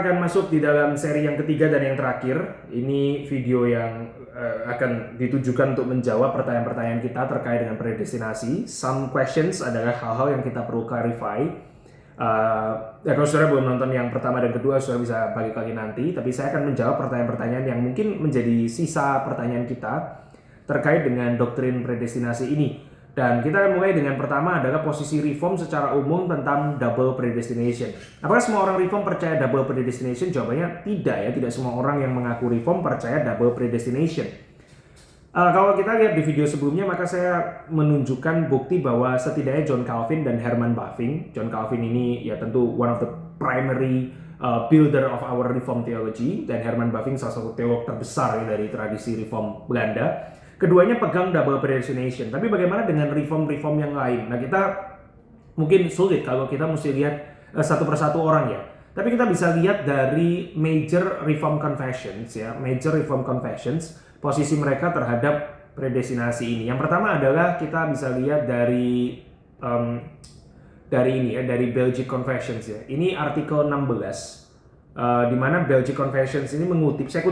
Akan masuk di dalam seri yang ketiga dan yang terakhir. Ini video yang akan ditujukan untuk menjawab pertanyaan-pertanyaan kita terkait dengan predestinasi. Some questions adalah hal-hal yang kita perlu clarify. Kalau saudara belum nonton yang pertama dan kedua, saudara bisa balik lagi nanti. Tapi saya akan menjawab pertanyaan-pertanyaan yang mungkin menjadi sisa pertanyaan kita terkait dengan doktrin predestinasi ini. Dan kita akan mulai dengan pertama adalah posisi reform secara umum tentang double predestination. Apakah semua orang reform percaya double predestination? Jawabannya tidak ya, tidak semua orang yang mengaku reform percaya double predestination. Kalau kita lihat di video sebelumnya, maka saya menunjukkan bukti bahwa setidaknya John Calvin dan Herman Bavinck, John Calvin ini ya tentu one of the primary builder of our reform theology, dan Herman Bavinck salah satu teolog terbesar ya, dari tradisi reform Belanda. Keduanya pegang double predestination. Tapi bagaimana dengan reform-reform yang lain? Nah, kita mungkin sulit kalau kita mesti lihat satu persatu orang ya. Tapi kita bisa lihat dari major reform confessions ya, major reform confessions, posisi mereka terhadap predestinasi ini. Yang pertama adalah kita bisa lihat dari ini ya, dari Belgic Confessions ya. Ini artikel 16. Di mana Belgic Confessions ini mengutip, saya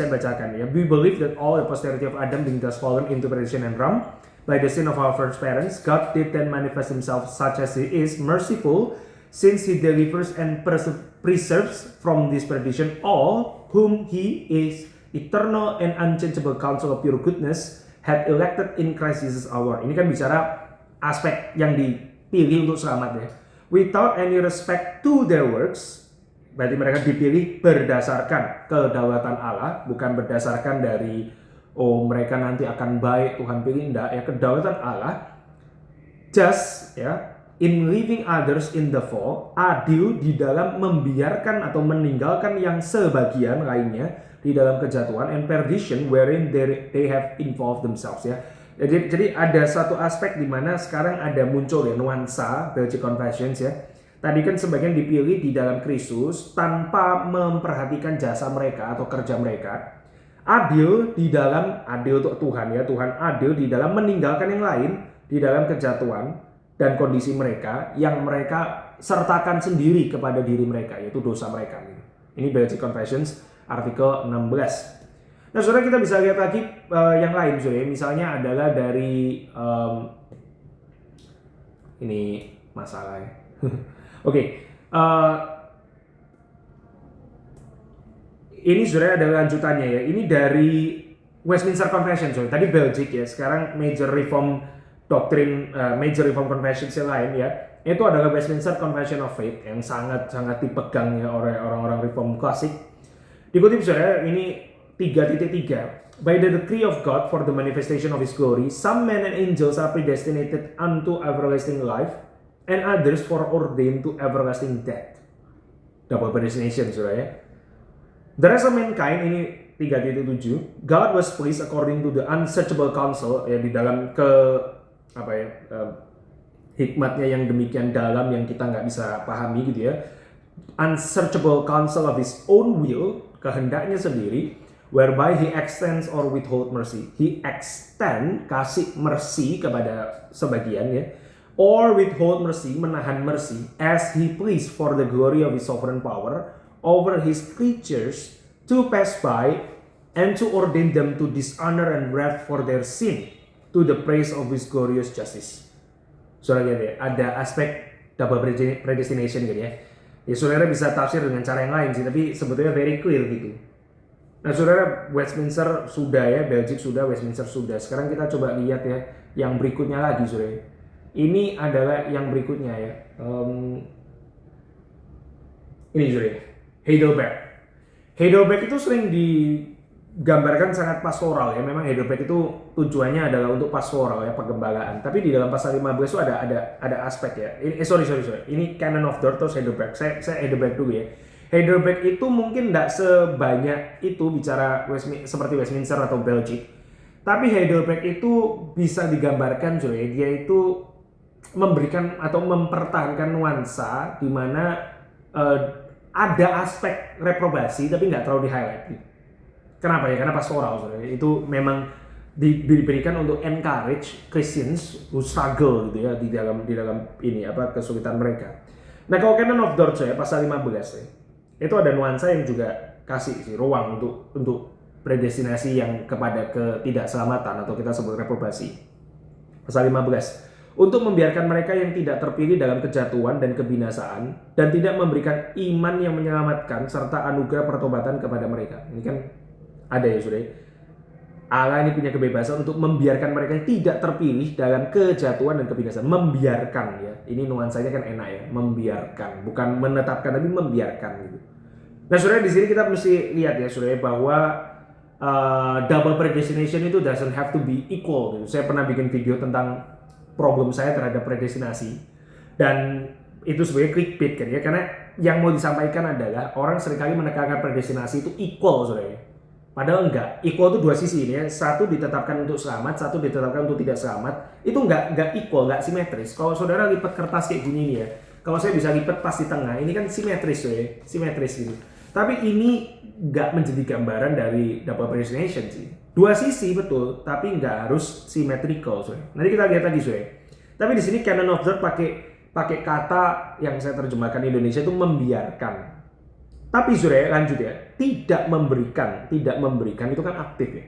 bacakan ya. We believe that all the posterity of Adam being thus fallen into perdition and wrong by the sin of our first parents, God did then manifest himself such as he is merciful, since he delivers and preserves from this perdition all whom he is eternal and unchangeable counsel of pure goodness had elected in Christ Jesus our Lord. Ini kan bicara aspek yang dipilih untuk selamat ya. Without any respect to their works. Berarti mereka dipilih berdasarkan kedaulatan Allah, bukan berdasarkan dari mereka nanti akan baik, Tuhan pilih, enggak ya, kedaulatan Allah. Just ya, in leaving others in the fall, adil di dalam membiarkan atau meninggalkan yang sebagian lainnya di dalam kejatuhan, and perdition wherein they have involved themselves ya. Jadi ada satu aspek di mana sekarang ada muncul ya nuansa Belgic Confessions ya. Tadi kan sebagian dipilih di dalam Kristus tanpa memperhatikan jasa mereka atau kerja mereka. Adil untuk Tuhan ya, Tuhan adil di dalam meninggalkan yang lain di dalam kejatuhan dan kondisi mereka yang mereka sertakan sendiri kepada diri mereka, yaitu dosa mereka. Ini Belgic Confessions artikel 16. Nah, saudara, kita bisa lihat lagi yang lain, saudara. Misalnya adalah dari ini masalah ya. Oke, ini sebenarnya ada lanjutannya ya. Ini dari Westminster Confession, tadi Belgic ya. Sekarang major reform doctrine, major reform confessions yang lain ya. Itu adalah Westminster Confession of Faith yang sangat dipegang ya oleh orang-orang reform klasik. Dikutip saudara, ini 3.3. By the decree of God for the manifestation of His glory, some men and angels are predestinated unto everlasting life, and others foreordained to everlasting death. Double predestination, saudara ya. The rest of mankind, ini 3.7. God was pleased according to the unsearchable counsel, ya, di dalam hikmatnya yang demikian dalam yang kita nggak bisa pahami gitu ya. Unsearchable counsel of His own will, kehendaknya sendiri, whereby He extends or withhold mercy. He extend, kasih mercy kepada sebagian ya, or withhold mercy, menahan mercy, as He pleased for the glory of His sovereign power over His creatures to pass by and to ordain them to dishonor and wrath for their sin to the praise of His glorious justice. Saudara lihat ya, ada aspek double predestination gitu ya. Ya saudara bisa tafsir dengan cara yang lain sih, tapi sebetulnya very clear gitu. Nah saudara, Westminster sudah ya, Belgic sudah, Westminster sudah. Sekarang kita coba lihat ya yang berikutnya lagi saudara. Ini adalah yang berikutnya ya. Ini saudara, Heidelberg. Heidelberg itu sering digambarkan sangat pastoral ya. Memang Heidelberg itu tujuannya adalah untuk pastoral ya, penggembalaan. Tapi di dalam pasal 15 itu ada aspek ya. Sorry. Ini Canon of Dort terus Heidelberg. Saya Heidelberg dulu ya. Heidelberg itu mungkin tidak sebanyak itu bicara seperti Westminster atau Belgic. Tapi Heidelberg itu bisa digambarkan dia itu memberikan atau mempertahankan nuansa di mana ada aspek reprobasi tapi nggak terlalu di-highlight. Kenapa ya? Karena pastoral itu memang diberikan untuk encourage Christians who struggle gitu ya di dalam ini kesulitan mereka. Nah, kalau Canon of Dort pasal 15 ya. itu ada nuansa yang juga kasih sih ruang untuk predestinasi yang kepada ketidakselamatan atau kita sebut reprobasi. Pasal 15. Untuk membiarkan mereka yang tidak terpilih dalam kejatuhan dan kebinasaan dan tidak memberikan iman yang menyelamatkan serta anugerah pertobatan kepada mereka. Ini kan ada ya saudara. Allah ini punya kebebasan untuk membiarkan mereka yang tidak terpilih dalam kejatuhan dan kebinasaan. Membiarkan ya. Ini nuansanya kan enak ya. Membiarkan, bukan menetapkan tapi membiarkan gitu. Nah saudara, di sini kita mesti lihat ya saudara bahwa double predestination itu doesn't have to be equal gitu. Saya pernah bikin video tentang problem saya terhadap predestinasi dan itu sebagai clickbait kan ya, karena yang mau disampaikan adalah orang seringkali menekankan predestinasi itu equal saudara. Padahal enggak, equal itu dua sisi ini ya, satu ditetapkan untuk selamat, satu ditetapkan untuk tidak selamat. Itu enggak equal, enggak simetris. Kalau saudara lipat kertas kayak gini nih ya, kalau saya bisa lipat pas di tengah, ini kan simetris ya, simetris gitu. Tapi ini enggak menjadi gambaran dari double predestination sih. Dua sisi betul, tapi nggak harus symmetrical, soalnya. Nanti kita lihat lagi, soalnya. Tapi di sini canon of thought pakai kata yang saya terjemahkan Indonesia itu membiarkan. Tapi soalnya lanjut ya, tidak memberikan itu kan aktif ya,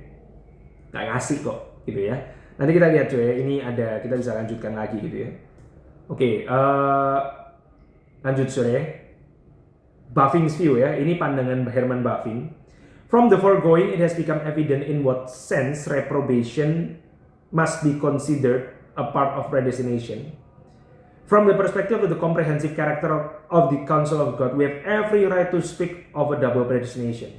nggak ngasih kok, gitu ya. Nanti kita lihat soalnya, ini ada kita bisa lanjutkan lagi gitu ya. Oke, lanjut soalnya. Bavin's view ya, ini pandangan Herman Bavinck. From the foregoing, it has become evident in what sense reprobation must be considered a part of predestination. From the perspective of the comprehensive character of the counsel of God, we have every right to speak of a double predestination.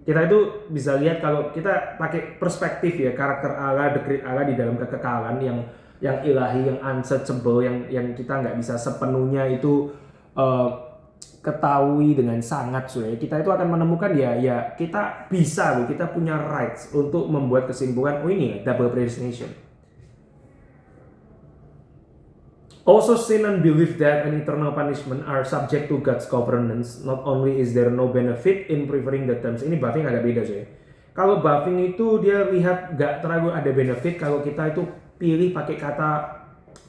Kita itu bisa lihat kalau kita pakai perspektif ya, karakter Allah, decree Allah di dalam kekekalan yang ilahi, yang unsearchable, yang kita nggak bisa sepenuhnya itu ketahui dengan sangat, soalnya kita itu akan menemukan ya kita bisa loh, kita punya rights untuk membuat kesimpulan ini double predestination. Also, sin and belief that an eternal punishment are subject to God's governance. Not only is there no benefit in preferring the terms. Ini Bavinck agak beda sih. Kalau Bavinck itu dia lihat gak terlalu ada benefit kalau kita itu pilih pakai kata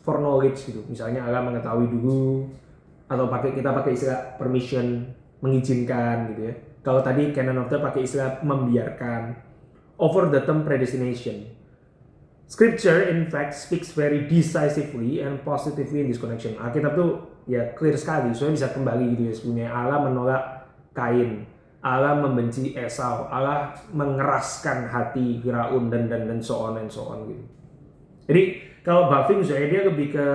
for knowledge gitu. Misalnya Allah mengetahui dulu, atau kita pakai istilah permission, mengizinkan gitu ya. Kalau tadi canon of thought pakai istilah membiarkan. Over the term predestination. Scripture in fact speaks very decisively and positively in this connection. Alkitab tuh ya clear sekali, soalnya bisa kembali gitu ya sebelumnya. Allah menolak Kain, Allah membenci Esau, Allah mengeraskan hati Firaun dan so on gitu. Jadi kalau Bavinck dia lebih ke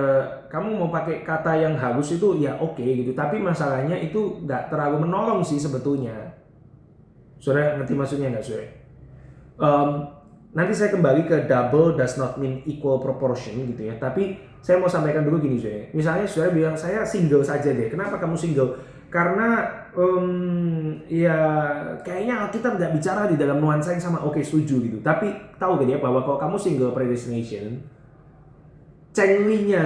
kamu mau pakai kata yang halus itu ya oke gitu, tapi masalahnya itu nggak terlalu menolong sih sebetulnya. Saudara ngerti maksudnya nggak saudara? Nanti saya kembali ke double does not mean equal proportion gitu ya. Tapi saya mau sampaikan dulu gini saudara. Misalnya saudara bilang saya single saja deh. Kenapa kamu single? Karena ya kayaknya kita nggak bicara di dalam nuansa yang sama. Oke, setuju gitu. Tapi tahu gak ya bahwa kalau kamu single predestination, cenglinya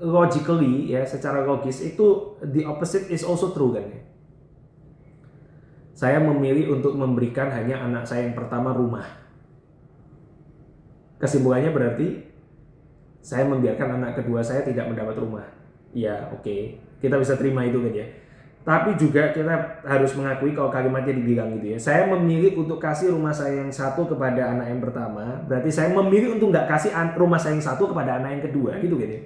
logically ya, secara logis itu the opposite is also true kan ya. Saya memilih untuk memberikan hanya anak saya yang pertama rumah. Kesimpulannya berarti saya membiarkan anak kedua saya tidak mendapat rumah. Ya oke, kita bisa terima itu kan ya. Tapi juga kita harus mengakui kalau kalimatnya dibilang gitu ya. Saya memilih untuk kasih rumah saya yang satu kepada anak yang pertama. Berarti saya memilih untuk nggak kasih rumah saya yang satu kepada anak yang kedua gitu kan ya.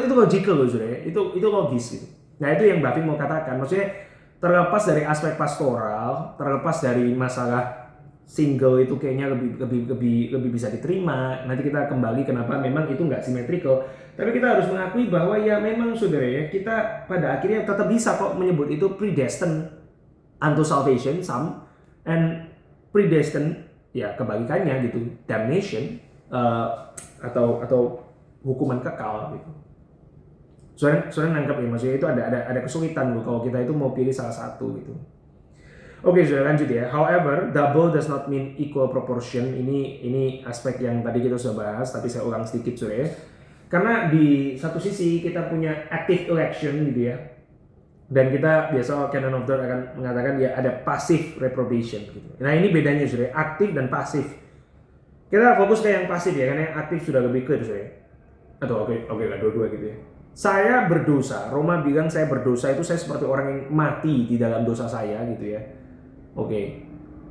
Itu logical loh saudara. Itu logis gitu. Nah itu yang Bavinck mau katakan. Maksudnya terlepas dari aspek pastoral, terlepas dari masalah single itu kayaknya lebih bisa diterima. Nanti kita kembali kenapa memang itu nggak symmetrical. Tapi kita harus mengakui bahwa ya memang saudara ya, kita pada akhirnya tetap bisa kok menyebut itu predestined unto salvation some, and predestined ya kebalikannya gitu, damnation atau hukuman kekal gitu. Soalnya nangkep ya, maksudnya itu ada kesulitan loh kalau kita itu mau pilih salah satu gitu. Oke, sudah lanjut ya. However, double does not mean equal proportion. Ini aspek yang tadi kita sudah bahas, tapi saya ulang sedikit sudah ya. Karena di satu sisi kita punya active election gitu ya. Dan kita biasa canon of thought akan mengatakan ya ada passive reprobation gitu. Nah, ini bedanya sudah aktif dan pasif. Kita fokus ke yang pasif ya, karena yang aktif sudah lebih clear sudah. Atau oke lah dua-dua gitu ya. Saya berdosa. Roma bilang saya berdosa itu saya seperti orang yang mati di dalam dosa saya gitu ya. Oke.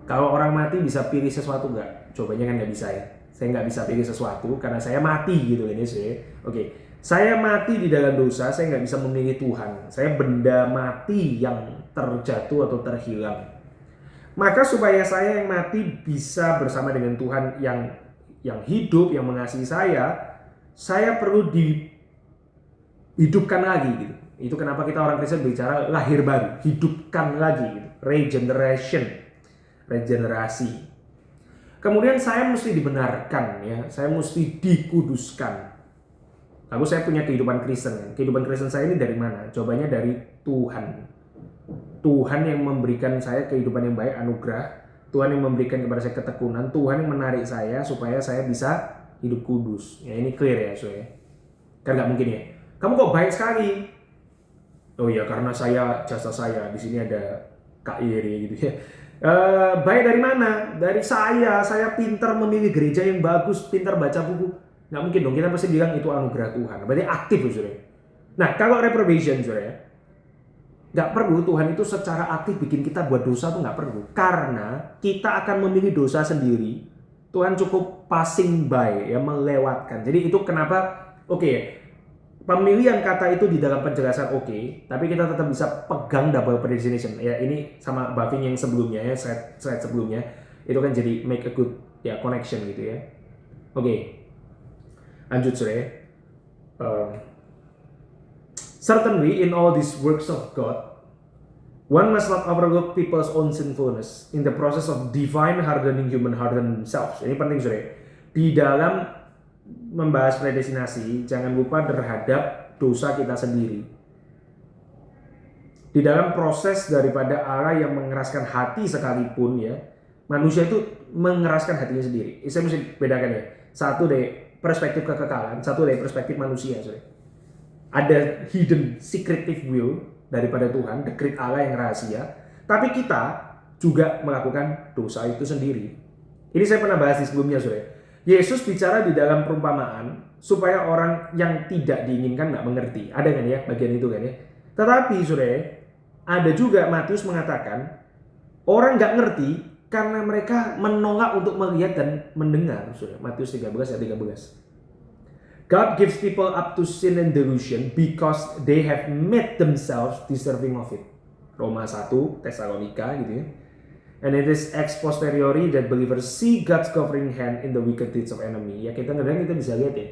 Kalau orang mati bisa pilih sesuatu nggak? Cobanya kan nggak bisa ya. Saya nggak bisa pilih sesuatu karena saya mati gitu ini sih. Oke. Saya mati di dalam dosa, saya nggak bisa memilih Tuhan. Saya benda mati yang terjatuh atau terhilang. Maka supaya saya yang mati bisa bersama dengan Tuhan yang hidup, yang mengasihi saya perlu dihidupkan lagi gitu. Itu kenapa kita orang Kristen bicara lahir baru, hidupkan lagi gitu. Regenerasi. Kemudian saya mesti dibenarkan ya, saya mesti dikuduskan. Lalu saya punya kehidupan Kristen. Kehidupan Kristen saya ini dari mana? Jawabannya dari Tuhan. Tuhan yang memberikan saya kehidupan yang baik, anugerah. Tuhan yang memberikan kepada saya ketekunan. Tuhan yang menarik saya supaya saya bisa hidup kudus. Ya ini clear ya, soalnya. Kan nggak mungkin ya. Kamu kok baik sekali? Oh ya karena jasa saya di sini ada Kak Iri gitu ya. Baik dari mana? Dari saya pintar memilih gereja yang bagus, pintar baca buku. Nggak mungkin dong, kita pasti bilang itu anugerah Tuhan. Berarti aktif saudara. Nah kalau reprobation saudara, nggak perlu Tuhan itu secara aktif bikin kita buat dosa tuh nggak perlu. Karena kita akan memilih dosa sendiri. Tuhan cukup passing by ya, melewatkan. Jadi itu kenapa pemilihan kata itu di dalam penjelasan tapi kita tetap bisa pegang double predestination. Ya ini sama Buffing yang sebelumnya ya, slide sebelumnya itu kan jadi make a good ya connection gitu ya. Lanjut saudara. Certainly in all these works of God, one must not overlook people's own sinfulness in the process of divine hardening human heart themselves. Ini penting saudara. Di dalam membahas predestinasi, jangan lupa terhadap dosa kita sendiri. Di dalam proses daripada Allah yang mengeraskan hati sekalipun ya, manusia itu mengeraskan hatinya sendiri. Saya mesti bedakan ya. Satu dari perspektif kekekalan, satu dari perspektif manusia. Ada hidden secretive will daripada Tuhan, decree Allah yang rahasia. Tapi kita juga melakukan dosa itu sendiri. Ini saya pernah bahas di sebelumnya, saudara. Yesus bicara di dalam perumpamaan supaya orang yang tidak diinginkan nggak mengerti. Ada kan ya bagian itu kan ya. Tetapi saudara, ada juga Matius mengatakan orang nggak ngerti karena mereka menolak untuk melihat dan mendengar. Saudara, Matius 13 ayat 13. God gives people up to sin and delusion because they have made themselves deserving of it. Roma 1, Tesalonika gitu ya. And it is ex posteriori that believers see God's covering hand in the wicked deeds of enemy. Ya kita kadang kita bisa lihat ya.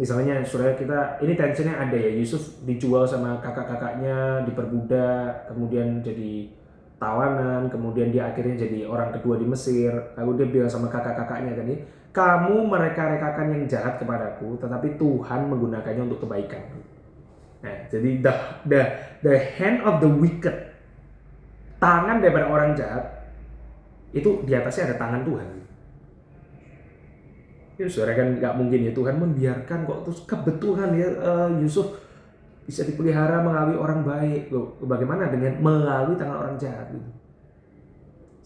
Misalnya saudara kita, ini tensinya ada ya. Yusuf dijual sama kakak-kakaknya, diperbudak, kemudian jadi tawanan, kemudian dia akhirnya jadi orang kedua di Mesir. Lalu dia bilang sama kakak-kakaknya tadi, kamu mereka-rekakan yang jahat kepadaku, tetapi Tuhan menggunakannya untuk kebaikan. Nah, jadi the hand of the wicked, tangan daripada orang jahat itu di atasnya ada tangan Tuhan. Ya saudara kan nggak mungkin ya Tuhan membiarkan kok terus kebetulan ya Yusuf bisa dipelihara melalui orang baik. Loh, bagaimana dengan melalui tangan orang jahat gitu?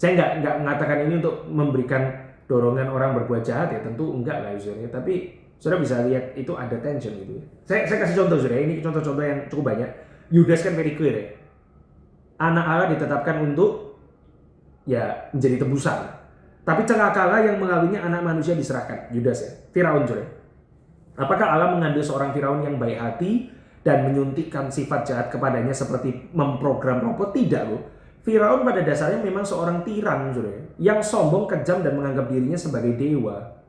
Saya nggak mengatakan ini untuk memberikan dorongan orang berbuat jahat ya, tentu enggak lah saudara. Tapi saudara bisa lihat itu ada tension gitu ya. Saya kasih contoh saudara, ini contoh-contoh yang cukup banyak. Yudas kan very clear ya. Anak Allah ditetapkan untuk ya menjadi tebusan. Tapi celakalah yang mengawinnya anak manusia diserahkan. Yudas ya, Firaun saudara. Apakah Allah mengambil seorang Firaun yang baik hati dan menyuntikkan sifat jahat kepadanya seperti memprogram robot? Tidak loh. Firaun pada dasarnya memang seorang tiran saudara, yang sombong, kejam dan menganggap dirinya sebagai dewa.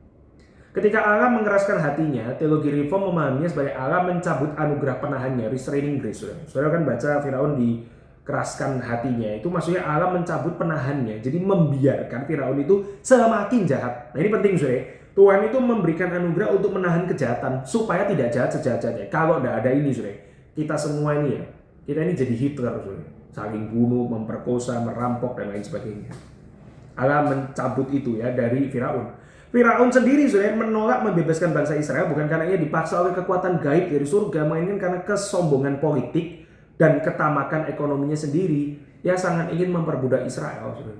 Ketika Allah mengeraskan hatinya, teologi reform memahaminya sebagai Allah mencabut anugerah penahannya, restraining grace saudara. Saudara kan baca Firaun dikeraskan hatinya, itu maksudnya Allah mencabut penahannya, jadi membiarkan Firaun itu semakin jahat. Nah ini penting saudara. Tuhan itu memberikan anugerah untuk menahan kejahatan supaya tidak jahat sejahat-jahatnya. Kalau tidak ada ini saudara, kita semua ini ya, kita ini jadi Hitler saudara. Saling bunuh, memperkosa, merampok dan lain sebagainya. Allah mencabut itu ya dari Firaun. Firaun sendiri saudara menolak membebaskan bangsa Israel bukan karena ia dipaksa oleh kekuatan gaib dari surga, melainkan karena kesombongan politik dan ketamakan ekonominya sendiri. Ia sangat ingin memperbudak Israel saudara.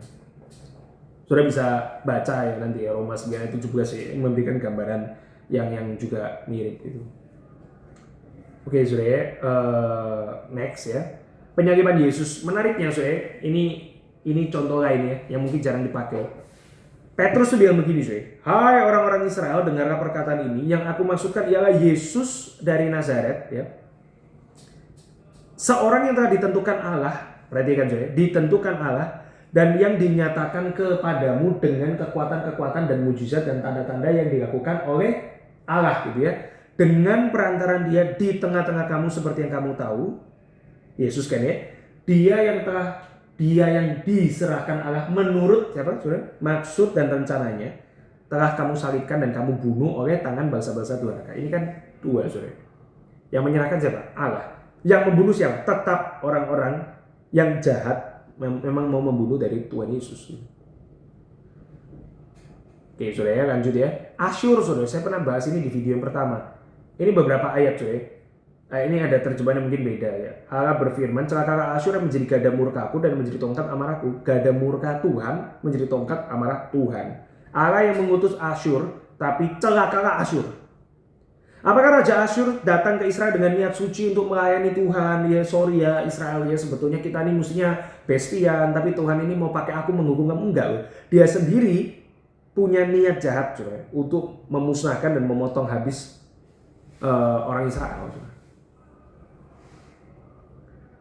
Saudara bisa baca ya nanti ya Roma 9 ayat 17 ya, yang memberikan gambaran yang juga mirip itu. Oke, saudara, next ya. Penyaliban Yesus. Menariknya, saudara, ini contoh lain ya, yang mungkin jarang dipakai. Petrus tuh bilang begini, saudara. Hai orang-orang Israel, dengarlah perkataan ini. Yang aku maksudkan ialah Yesus dari Nazaret, ya. Seorang yang telah ditentukan Allah, perhatikan saudara, ditentukan Allah, dan yang dinyatakan kepadamu dengan kekuatan-kekuatan dan mujizat dan tanda-tanda yang dilakukan oleh Allah, gitu ya. Dengan perantaraan dia di tengah-tengah kamu seperti yang kamu tahu, Yesus kan ya, dia yang diserahkan Allah menurut siapa? Saudara? Maksud dan rencananya telah kamu salibkan dan kamu bunuh oleh tangan bangsa-bangsa durhaka. Ini kan dua, saudara. Yang menyerahkan siapa? Allah. Yang membunuh siapa? Tetap orang-orang yang jahat memang mau membunuh dari Tuhan Yesus. Oke, saudara ya, lanjut ya. Asyur, saudara. Saya pernah bahas ini di video yang pertama. Ini beberapa ayat, saudara. Nah, ini ada terjemahan yang mungkin beda ya. Allah berfirman, celakalah Asyur yang menjadi gada murkaku dan menjadi tongkat amarahku. Gada murka Tuhan menjadi tongkat amarah Tuhan. Allah yang mengutus Asyur, tapi celakalah Asyur. Apakah Raja Asyur datang ke Israel dengan niat suci untuk melayani Tuhan? Ya sorry ya Israel ya, sebetulnya kita ini mestinya bestian, tapi Tuhan ini mau pakai aku menghukum kamu. Enggak loh. Dia sendiri punya niat jahat, saudara, untuk memusnahkan dan memotong habis orang Israel.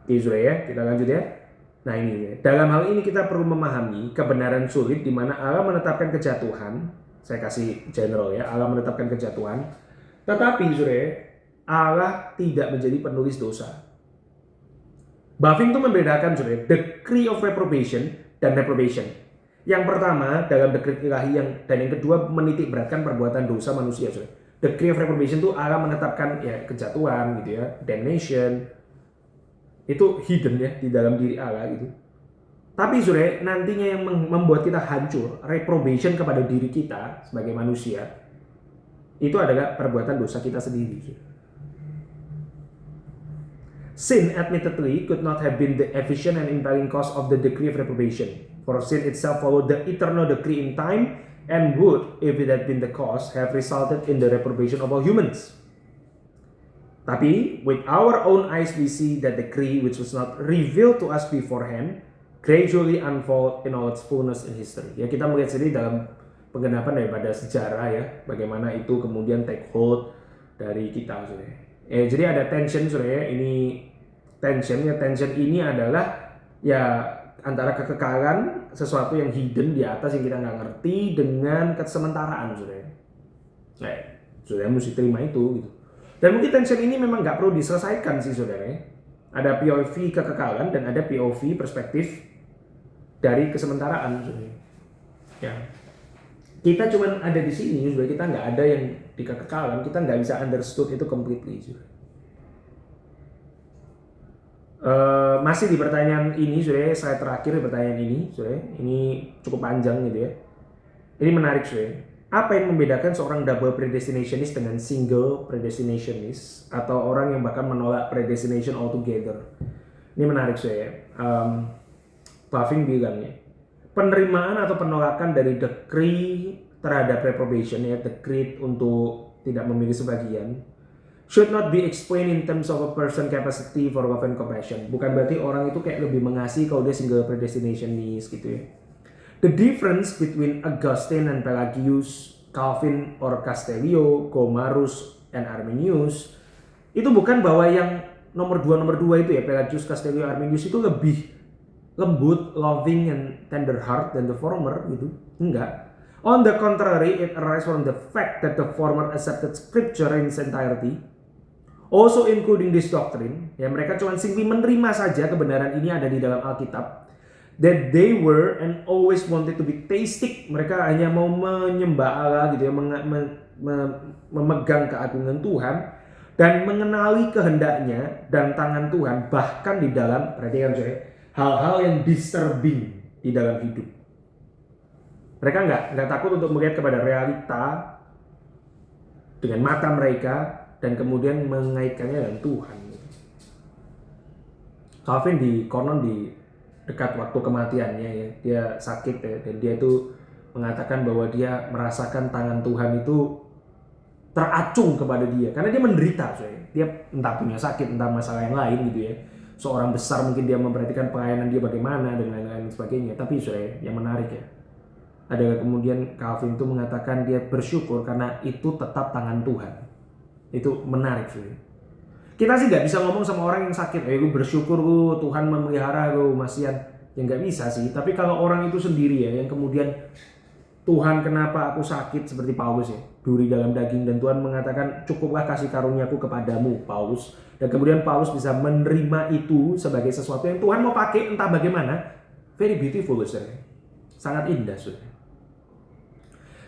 Oke, saudara ya, kita lanjut ya. Nah ini ya. Dalam hal ini kita perlu memahami kebenaran sulit di mana Allah menetapkan kejatuhan. Saya kasih general ya, Allah menetapkan kejatuhan. Tetapi saudara, Allah tidak menjadi penulis dosa. Buffing itu membedakan saudara, decree of reprobation dan reprobation. Yang pertama dalam decree ilahi dan yang kedua menitik beratkan perbuatan dosa manusia, saudara. Decree of reprobation itu Allah menetapkan ya kejatuhan gitu ya, damnation. Itu hidden ya di dalam diri Allah gitu. Tapi saudara, nantinya yang membuat kita hancur, reprobation kepada diri kita sebagai manusia, itu adalah perbuatan dosa kita sendiri. Sin admittedly could not have been the efficient and impelling cause of the decree of reprobation. For sin itself followed the eternal decree in time and would, if it had been the cause, have resulted in the reprobation of all humans. Tapi, with our own eyes we see that decree which was not revealed to us beforehand gradually unfold in all its fullness in history. Ya, kita melihat sendiri dalam penggenapan daripada sejarah ya, bagaimana itu kemudian take hold dari kita, saudara. Jadi ada tension, saudara. Ini tension ini adalah ya antara kekekalan sesuatu yang hidden di atas yang kita nggak ngerti dengan kesementaraan, saudara. Nah, saudara mesti terima itu gitu. Dan mungkin tension ini memang nggak perlu diselesaikan sih, saudara. Ada POV kekekalan dan ada POV perspektif dari kesementaraan, saudara. Ya. Kita cuma ada di sini, saudara. Kita nggak ada yang di kekekalan. Kita nggak bisa understood itu completely, saudara. Masih di pertanyaan ini, saudara. Saya terakhir di pertanyaan ini, saudara. Ini cukup panjang gitu ya. Ini menarik, saudara. Apa yang membedakan seorang double predestinationist dengan single predestinationist atau orang yang bahkan menolak predestination altogether? Ini menarik, saya. Buffing bilangnya penerimaan atau penolakan dari decree terhadap reprobation ya, decree untuk tidak memilih sebagian, should not be explained in terms of a person capacity for love and compassion. Bukan berarti orang itu kayak lebih mengasihi kalau dia single predestinationist gitu ya. The difference between Augustine and Pelagius, Calvin or Castellio, Gomarus and Arminius, itu bukan bahwa yang nomor dua itu ya, Pelagius, Castellio, Arminius itu lebih lembut, loving and tender heart than the former gitu. Enggak. On the contrary, it arises from the fact that the former accepted scripture in its entirety, also including this doctrine. Ya, mereka cuma simply menerima saja kebenaran ini ada di dalam Alkitab. That they were and always wanted to be theistic. Mereka hanya mau menyembah Allah gitu ya, memegang keagungan Tuhan dan mengenali kehendaknya dan tangan Tuhan bahkan di dalam, perhatikan saya, hal-hal yang disturbing di dalam hidup. Mereka nggak takut untuk melihat kepada realita dengan mata mereka dan kemudian mengaitkannya dengan Tuhan. Calvin konon di dekat waktu kematiannya ya, dia sakit ya, dan dia itu mengatakan bahwa dia merasakan tangan Tuhan itu teracung kepada dia karena dia menderita, dia entah punya sakit, entah masalah yang lain gitu ya. Seorang besar mungkin dia memperhatikan pelayanan dia bagaimana dan lain-lain sebagainya. Tapi yang menarik ya, ada kemudian Calvin itu mengatakan dia bersyukur karena itu tetap tangan Tuhan. Itu menarik Kita sih nggak bisa ngomong sama orang yang sakit, gue bersyukur Tuhan memelihara gue masihan, ya nggak bisa sih. Tapi kalau orang itu sendiri ya, yang kemudian Tuhan kenapa aku sakit seperti Paulus ya, duri dalam daging, dan Tuhan mengatakan cukuplah kasih karuniaku kepadamu Paulus, dan kemudian Paulus bisa menerima itu sebagai sesuatu yang Tuhan mau pakai entah bagaimana. Very beautiful sangat indah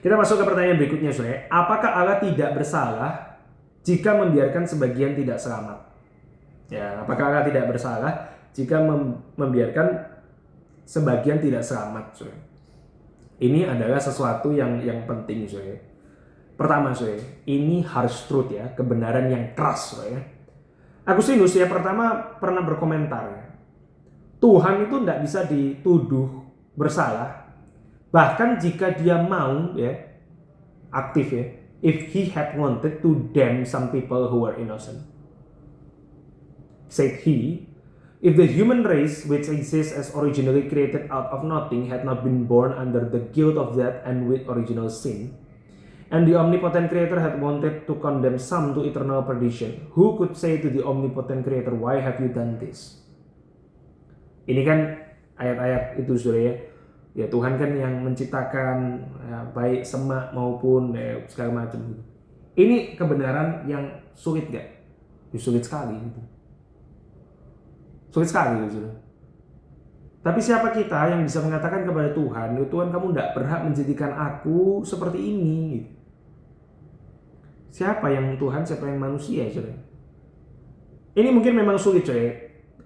Kita masuk ke pertanyaan berikutnya apakah Allah tidak bersalah jika membiarkan sebagian tidak selamat? Ya, apakah Allah tidak bersalah jika membiarkan sebagian tidak selamat? Ini adalah sesuatu yang penting Pertama ini harus truth ya, kebenaran yang keras Agustinus pertama pernah berkomentar Tuhan itu tidak bisa dituduh bersalah, bahkan jika dia mau aktif if he had wanted to damn some people who were innocent. Said he, if the human race which exists as originally created out of nothing had not been born under the guilt of that and with original sin, and the omnipotent creator had wanted to condemn some to eternal perdition, who could say to the omnipotent creator, why have you done this? Ini kan ayat-ayat itu ya Tuhan kan yang menciptakan baik semak maupun segala macam. Ini kebenaran yang sulit gak? Sulit sekali Sulit sekali Tapi siapa kita yang bisa mengatakan kepada Tuhan, Tuhan kamu tidak berhak menjadikan aku seperti ini? Siapa yang Tuhan, siapa yang manusia Ini mungkin memang sulit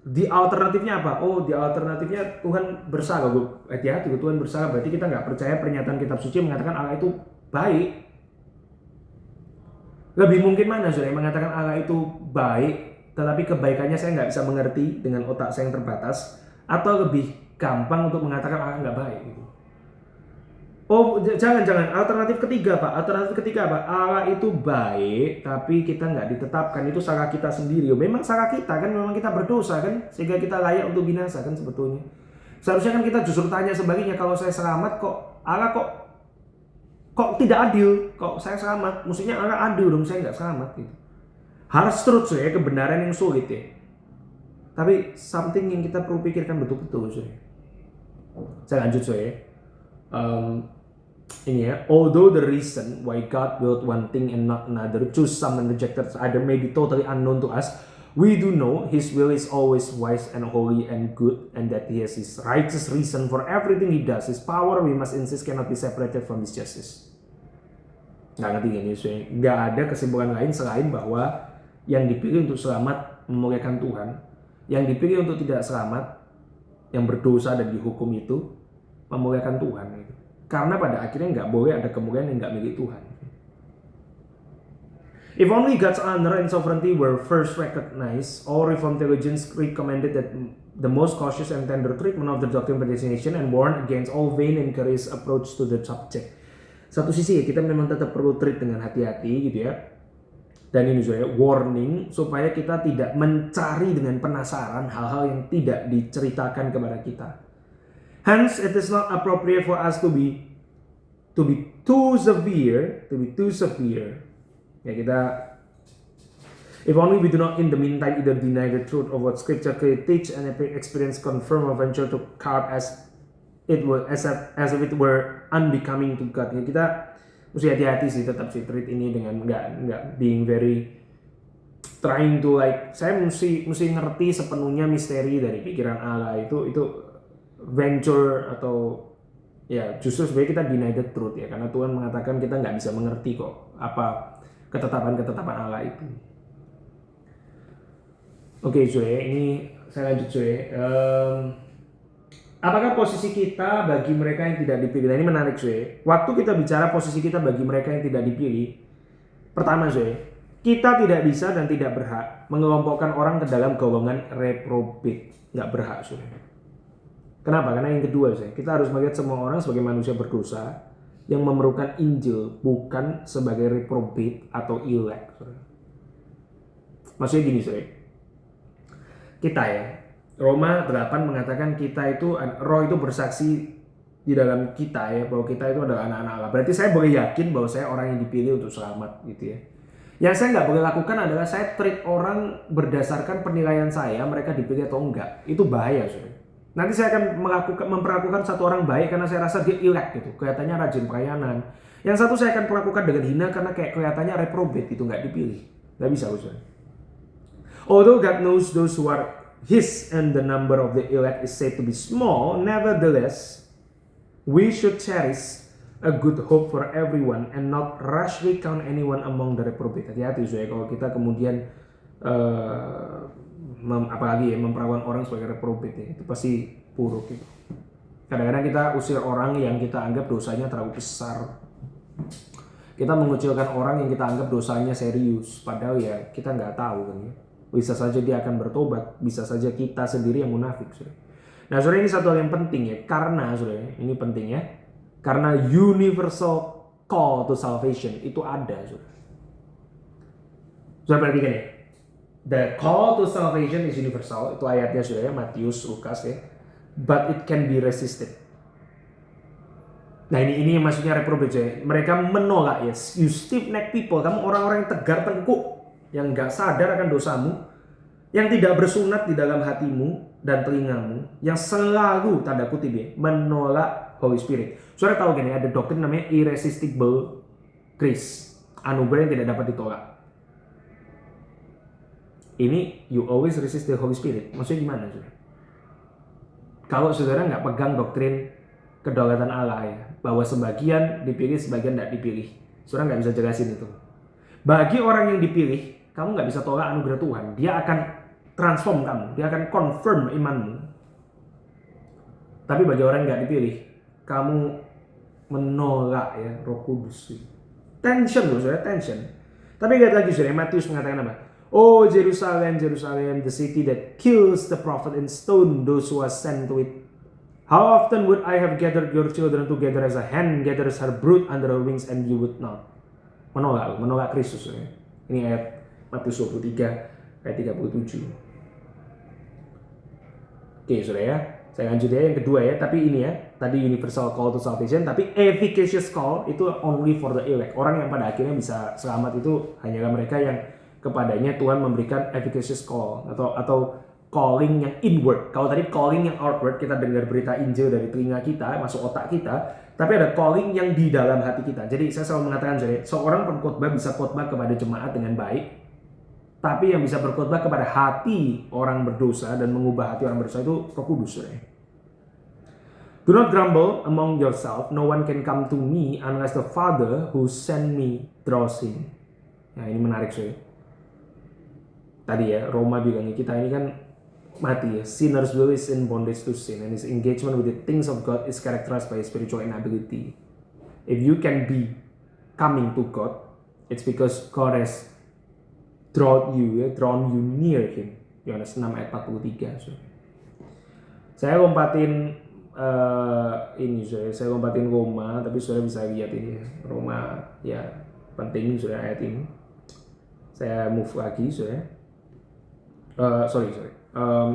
Di alternatifnya apa? Di alternatifnya Tuhan bersalah. Hati-hati, Tuhan bersalah berarti kita nggak percaya pernyataan kitab suci mengatakan Allah itu baik. Lebih mungkin mana yang mengatakan Allah itu baik, tetapi kebaikannya saya nggak bisa mengerti dengan otak saya yang terbatas, atau lebih gampang untuk mengatakan Allah nggak baik jangan. Alternatif ketiga Pak. Allah itu baik, tapi kita nggak ditetapkan. Itu salah kita sendiri. Memang salah kita kan, memang kita berdosa kan, sehingga kita layak untuk binasa kan sebetulnya. Seharusnya kan kita justru tanya sebaliknya, kalau saya selamat kok Allah kok tidak adil? Kok saya selamat? Maksudnya Allah adil dong, saya nggak selamat Harus truth kebenaran yang sulit Tapi something yang kita perlu pikirkan betul-betul Saya lanjut ini although the reason why God willed one thing and not another, choose some and rejected other may be totally unknown to us, we do know His will is always wise and holy and good, and that He has His righteous reason for everything He does. His power, we must insist, cannot be separated from His justice. Nggak ngerti ini nggak ada kesimpulan lain selain bahwa yang dipilih untuk selamat memuliakan Tuhan, yang dipilih untuk tidak selamat, yang berdosa dan dihukum itu memuliakan Tuhan Karena pada akhirnya nggak boleh ada kemuliaan yang nggak milik Tuhan. If only God's honor and sovereignty were first recognized, all Reformed theologians recommended that the most cautious and tender treatment of the doctrine of predestination and warned against all vain and careless approach to the subject. Satu sisi kita memang tetap perlu treat dengan hati-hati Dan ini warning supaya kita tidak mencari dengan penasaran hal-hal yang tidak diceritakan kepada kita. Hence, it is not appropriate for us to be too severe. Ya if only we do not in the meantime either deny the truth of what Scripture clearly teach and experience confirm or venture to carve as if it were unbecoming to God. Ya, kita mesti hati-hati tetap treat ini dengan nggak being very trying to saya mesti ngerti sepenuhnya misteri dari pikiran Allah itu venture atau justru sebenarnya kita deny the truth karena Tuhan mengatakan kita nggak bisa mengerti kok apa ketetapan Allah itu. Oke, ini saya lanjut apakah posisi kita bagi mereka yang tidak dipilih? Nah, ini menarik waktu kita bicara posisi kita bagi mereka yang tidak dipilih, pertama kita tidak bisa dan tidak berhak mengelompokkan orang ke dalam golongan reprobate, nggak berhak Kenapa? Karena yang kedua kita harus melihat semua orang sebagai manusia berdosa yang memerlukan Injil, bukan sebagai reprobate atau elect. Maksudnya gini, saudara. Kita ya, Roma 8 mengatakan kita itu, roh itu bersaksi di dalam kita ya, bahwa kita itu adalah anak-anak Allah. Berarti saya boleh yakin bahwa saya orang yang dipilih untuk selamat gitu ya. Yang saya nggak boleh lakukan adalah saya treat orang berdasarkan penilaian saya, mereka dipilih atau enggak. Itu bahaya, saudara. Nanti saya akan memperlakukan satu orang baik karena saya rasa dia elect gitu, kelihatannya rajin pelayanan. Yang satu saya akan perlakukan dengan hina karena kayak kelihatannya reprobate gitu, nggak dipilih. Nggak bisa, saudara. Although God knows those who are His and the number of the elect is said to be small, nevertheless, we should cherish a good hope for everyone and not rashly count anyone among the reprobate. Hati-hati, saudara, kalau kita kemudian apalagi ya memperlakukan orang sebagai reprobate ya, itu pasti buruk gitu. Kadang-kadang kita usir orang yang kita anggap dosanya terlalu besar. Kita mengucilkan orang yang kita anggap dosanya serius, padahal ya kita nggak tahu kan ya. Bisa saja dia akan bertobat, bisa saja kita sendiri yang munafik, saudara. Nah, saudara, ini satu hal yang penting ya, karena saudara, ini penting ya, karena universal call to salvation itu ada, saudara. Saudara perhatikan ya, the call to salvation is universal, itu ayatnya saudara, Matius, Lukas ya, but it can be resisted. Nah, ini yang maksudnya reprobate ya, mereka menolak ya, you stiff-necked people, kamu orang-orang yang tegar tengkuk, yang gak sadar akan dosamu, yang tidak bersunat di dalam hatimu dan telingamu, yang selalu tanda kutip ya, menolak Holy Spirit. Saudara tahu gini, ada doktrin namanya irresistible grace, anugerah yang tidak dapat ditolak. Ini you always resist the Holy Spirit. Maksudnya gimana, saudara? Kalau saudara nggak pegang doktrin kedaulatan Allah ya, bahwa sebagian dipilih, sebagian tidak dipilih, saudara nggak bisa jelasin itu. Bagi orang yang dipilih, kamu nggak bisa tolak anugerah Tuhan. Dia akan transform kamu, dia akan confirm imanmu. Tapi bagi orang yang nggak dipilih, kamu menolak ya Roh Kudus. Tension loh, saudara, tension. Tapi lihat lagi, saudara, Matius mengatakan apa? Oh Jerusalem, Jerusalem, the city that kills the prophet and stone those who are sent to it. How often would I have gathered your children together as a hen gathers her brood under her wings, and you would not? Menolak Kristus. Ya. Ini ayat Matius 23 ayat 37. Oke, saudara ya. Saya lanjut ya, yang kedua ya. Tapi ini ya, tadi universal call to salvation, tapi efficacious call itu only for the elect. Orang yang pada akhirnya bisa selamat itu hanyalah mereka yang kepadanya Tuhan memberikan efficacious call atau calling yang inward. Kalau tadi calling yang outward, kita dengar berita Injil dari telinga kita, masuk otak kita. Tapi ada calling yang di dalam hati kita. Jadi saya selalu mengatakan, seorang pengkhotbah bisa khotbah kepada jemaat dengan baik, tapi yang bisa berkhotbah kepada hati orang berdosa dan mengubah hati orang berdosa itu Roh Kudus. Do not grumble among yourself. No one can come to me unless the Father who sent me draws him. Nah, ini menarik, saudara. Tadi ya, Roma bilangnya kita ini kan mati ya. Sinner's will is in bondage to sin, and his engagement with the things of God is characterized by spiritual inability. If you can be coming to God, it's because God has drawn you near Him. Yohanes 6 ayat 43. So. Saya lompatin saya lompatin Roma, tapi saudara bisa lihat ini Roma ya, penting saudara ayat ini. Saya move lagi, saudara. Sorry.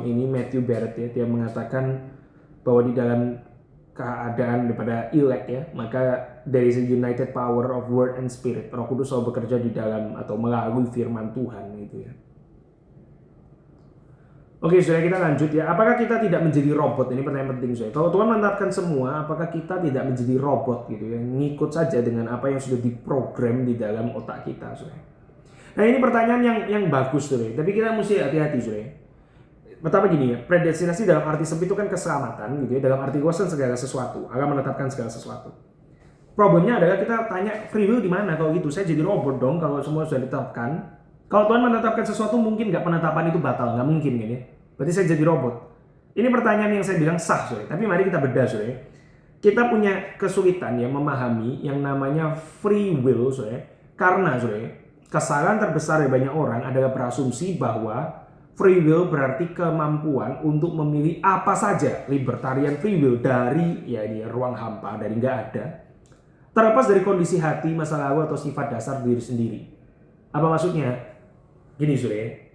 Ini Matthew Barrett ya, dia mengatakan bahwa di dalam keadaan daripada elect ya, maka there is a united power of word and spirit. Roh Kudus selalu bekerja di dalam atau melalui firman Tuhan gitu ya. Oke, saudara, kita lanjut ya. Apakah kita tidak menjadi robot? Ini pertanyaan penting, saudara. Kalau Tuhan menetapkan semua, apakah kita tidak menjadi robot gitu ya, ngikut saja dengan apa yang sudah diprogram di dalam otak kita, saudara. Nah, ini pertanyaan yang bagus, saudara. Tapi kita mesti hati-hati, saudara. Pertama gini ya, predestinasi dalam arti sempit itu kan keselamatan gitu ya, dalam arti luas kan segala sesuatu, Allah menetapkan segala sesuatu. Problemnya adalah kita tanya free will di mana kalau gitu, saya jadi robot dong kalau semua sudah ditetapkan. Kalau Tuhan menetapkan sesuatu mungkin nggak penetapan itu batal, nggak mungkin kan ya. Berarti saya jadi robot. Ini pertanyaan yang saya bilang sah, saudara. Tapi mari kita bedah, saudara. Kita punya kesulitan ya memahami yang namanya free will, saudara. Karena, saudara, kesalahan terbesar dari banyak orang adalah berasumsi bahwa free will berarti kemampuan untuk memilih apa saja, libertarian free will, dari ya ini ruang hampa, dari nggak ada, terlepas dari kondisi hati, masa lalu atau sifat dasar diri sendiri. Apa maksudnya? Gini Sure,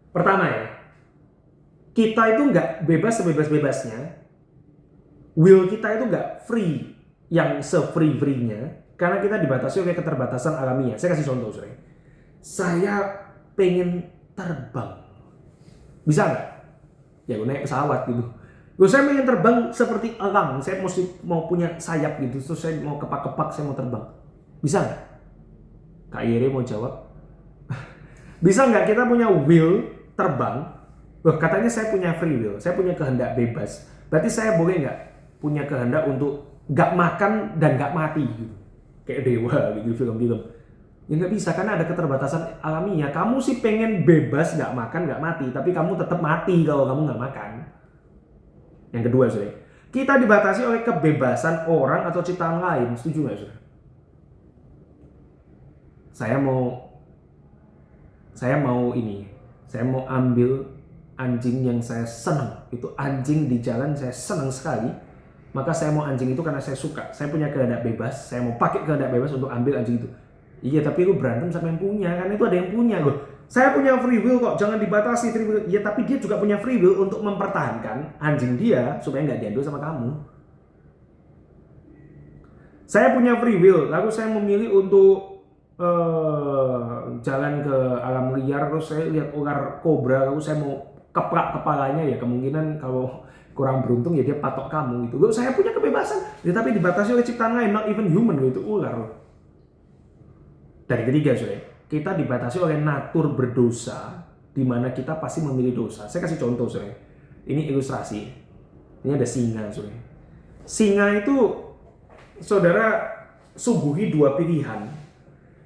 pertama ya, kita itu nggak bebas sebebas-bebasnya, will kita itu nggak free yang se-free-free-nya, karena kita dibatasi oleh keterbatasan alamiah. Saya kasih contoh Sure, saya pengen terbang, bisa nggak? Ya gue naik pesawat gitu. Saya pengen terbang seperti elang, saya mau punya sayap gitu, terus saya mau kepak-kepak, saya mau terbang. Bisa nggak? Kak Yere mau jawab. Bisa nggak kita punya will terbang? Loh, katanya saya punya free will, saya punya kehendak bebas. Berarti saya boleh nggak punya kehendak untuk nggak makan dan nggak mati gitu? Kayak dewa gitu film-film. Ya nggak bisa, karena ada keterbatasan alamiah. Kamu sih pengen bebas nggak makan nggak mati, tapi kamu tetap mati kalau kamu nggak makan. Yang kedua, Saudara, kita dibatasi oleh kebebasan orang atau ciptaan lain. Setuju nggak, Saudara? Saya mau ambil anjing yang saya senang. Itu anjing di jalan saya senang sekali. Maka saya mau anjing itu karena saya suka. Saya punya kehendak bebas. Saya mau pakai kehendak bebas untuk ambil anjing itu. Iya, tapi lu berantem sama yang punya. Karena itu ada yang punya loh. Saya punya free will kok, jangan dibatasi free will. Ya, tapi dia juga punya free will untuk mempertahankan anjing dia supaya nggak diadu sama kamu. Saya punya free will, lalu saya memilih untuk jalan ke alam liar, terus saya lihat ular kobra, lalu saya mau keprak kepalanya, ya kemungkinan kalau kurang beruntung ya dia patok kamu gitu. Lalu saya punya kebebasan, ya, tapi dibatasi oleh ciptaan lain, not even human gitu, ular. Dan ketiga, Saudara, kita dibatasi oleh natur berdosa, di mana kita pasti memilih dosa. Saya kasih contoh, Saudara. Ini ilustrasi. Ini ada singa, Saudara. Singa itu, Saudara, suguhi dua pilihan.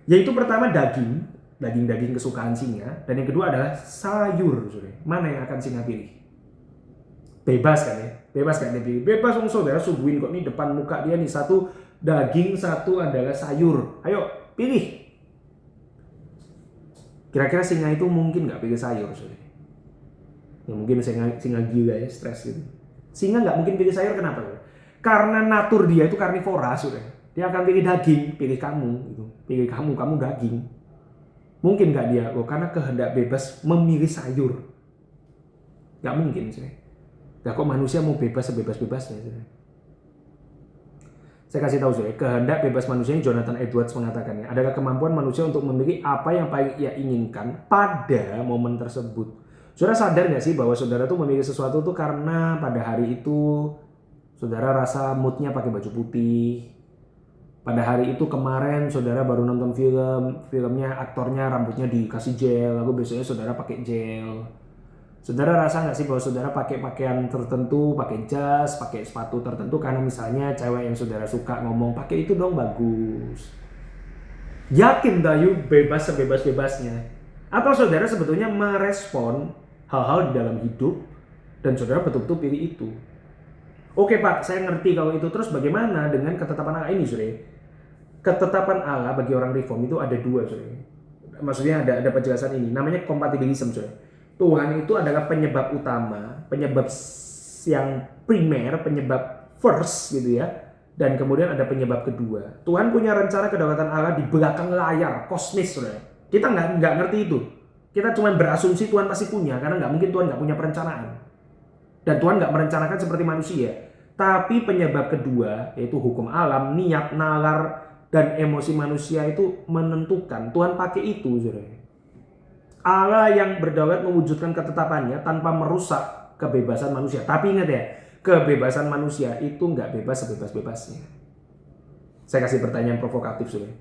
Yaitu pertama daging kesukaan singa, dan yang kedua adalah sayur, Saudara. Mana yang akan singa pilih? Bebas kan ya? Bebas kan dia pilih? Bebas, Saudara, suguhin kok nih depan muka dia nih, satu daging, satu adalah sayur. Ayo, pilih. Kira-kira singa itu mungkin nggak pilih sayur, Saudara? Ya mungkin singa gila ya, stres gitu. Singa nggak mungkin pilih sayur, kenapa? Karena natur dia itu karnivora, Saudara. Dia akan pilih daging, pilih kamu gitu. Pilih kamu daging. Mungkin nggak dia? Oh, karena kehendak bebas memilih sayur. Nggak mungkin, Saudara. Nah, kok manusia mau bebas sebebas-bebasnya, Saudara? Saya kasih tahu, Saudara, kehendak bebas manusia, Jonathan Edwards mengatakannya adalah kemampuan manusia untuk memilih apa yang paling ia inginkan pada momen tersebut. Saudara sadar nggak sih bahwa saudara tuh memilih sesuatu tuh karena pada hari itu saudara rasa moodnya pakai baju putih. Pada hari itu kemarin saudara baru nonton filmnya aktornya rambutnya dikasih gel, lalu besoknya saudara pakai gel. Saudara rasa nggak sih bahwa saudara pakai pakaian tertentu, pakai jas, pakai sepatu tertentu karena misalnya cewek yang saudara suka ngomong pakai itu dong bagus. Yakin dah you bebas sebebas-bebasnya? Atau saudara sebetulnya merespon hal-hal di dalam hidup dan saudara betul-betul pilih itu? Oke Pak, saya ngerti kalau itu. Terus bagaimana dengan ketetapan Allah ini, Saudara? Ketetapan Allah bagi orang reform itu ada dua, Saudara. Maksudnya ada penjelasan ini, namanya kompatibilisme, Saudara. Tuhan itu adalah penyebab utama, penyebab yang primer, penyebab first gitu ya. Dan kemudian ada penyebab kedua. Tuhan punya rencana kedaulatan Allah di belakang layar, kosmis, Saudara. Kita nggak ngerti itu. Kita cuma berasumsi Tuhan pasti punya, karena nggak mungkin Tuhan nggak punya perencanaan. Dan Tuhan nggak merencanakan seperti manusia. Tapi penyebab kedua, yaitu hukum alam, niat, nalar, dan emosi manusia itu menentukan. Tuhan pakai itu, Saudara. Allah yang berdaulat mewujudkan ketetapannya tanpa merusak kebebasan manusia. Tapi ingat ya, kebebasan manusia itu nggak bebas sebebas-bebasnya. Saya kasih pertanyaan provokatif, Saudara.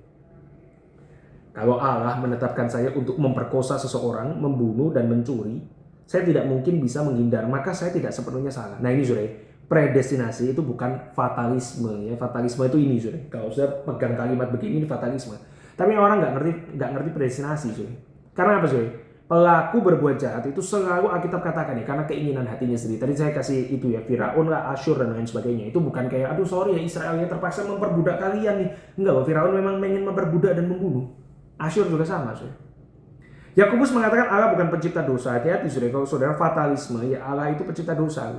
Kalau Allah menetapkan saya untuk memperkosa seseorang, membunuh dan mencuri, saya tidak mungkin bisa menghindar, maka saya tidak sepenuhnya salah. Nah ini, Saudara, predestinasi itu bukan fatalisme ya. Fatalisme itu ini, Saudara. Kalau sudah pegang kalimat begini, ini fatalisme. Tapi orang nggak ngerti predestinasi, Saudara. Karena apa, Saudara? Pelaku berbuat jahat itu selalu Alkitab katakan ya, karena keinginan hatinya sendiri. Tadi saya kasih itu ya, Firaun lah, Asyur dan lain sebagainya. Itu bukan kayak, aduh sorry ya Israel ya terpaksa memperbudak kalian nih. Enggak, Firaun memang ingin memperbudak dan membunuh. Asyur juga sama, Saudara. Yakobus mengatakan Allah bukan pencipta dosa. Hati-hati, Saudara, kalau saudara fatalisme, ya Allah itu pencipta dosa.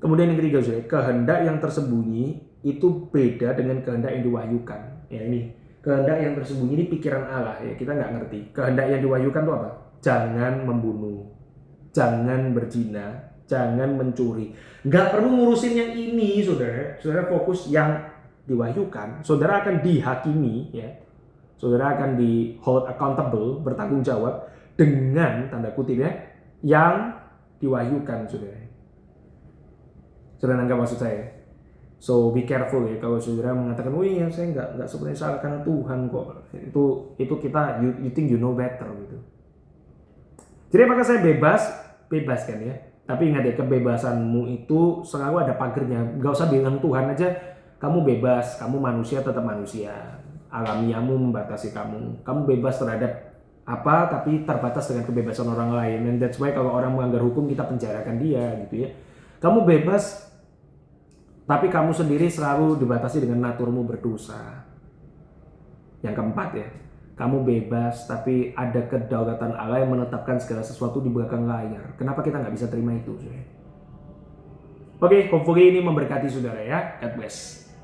Kemudian yang ketiga, saudara, kehendak yang tersembunyi itu beda dengan kehendak yang diwahyukan. Ya ini, kehendak yang tersembunyi ini pikiran Allah ya, kita nggak ngerti. Kehendak yang diwahyukan itu apa? Jangan membunuh, jangan berzina, jangan mencuri. Nggak perlu ngurusin yang ini, saudara. Saudara fokus yang diwahyukan. Saudara akan dihakimi, ya. Saudara akan di hold accountable, bertanggung jawab dengan tanda kutip ya, yang diwahyukan, saudara. Saudara nangkap maksud saya? So be careful ya kalau saudara mengatakan, oh iya saya nggak sebenarnya salah karena Tuhan kok. Itu kita you think you know better gitu. Jadi apakah saya bebas kan ya? Tapi ingat ya, kebebasanmu itu selalu ada pagernya. Gak usah bilang Tuhan aja, kamu bebas, kamu manusia tetap manusia. Alamiamu membatasi kamu. Kamu bebas terhadap apa, tapi terbatas dengan kebebasan orang lain. And that's why kalau orang melanggar hukum kita penjarakan dia gitu ya. Kamu bebas, tapi kamu sendiri selalu dibatasi dengan naturmu berdosa. Yang keempat ya, kamu bebas tapi ada kedaulatan Allah yang menetapkan segala sesuatu di belakang layar. Kenapa kita nggak bisa terima itu? Oke, hopefully ini memberkati saudara ya. God bless.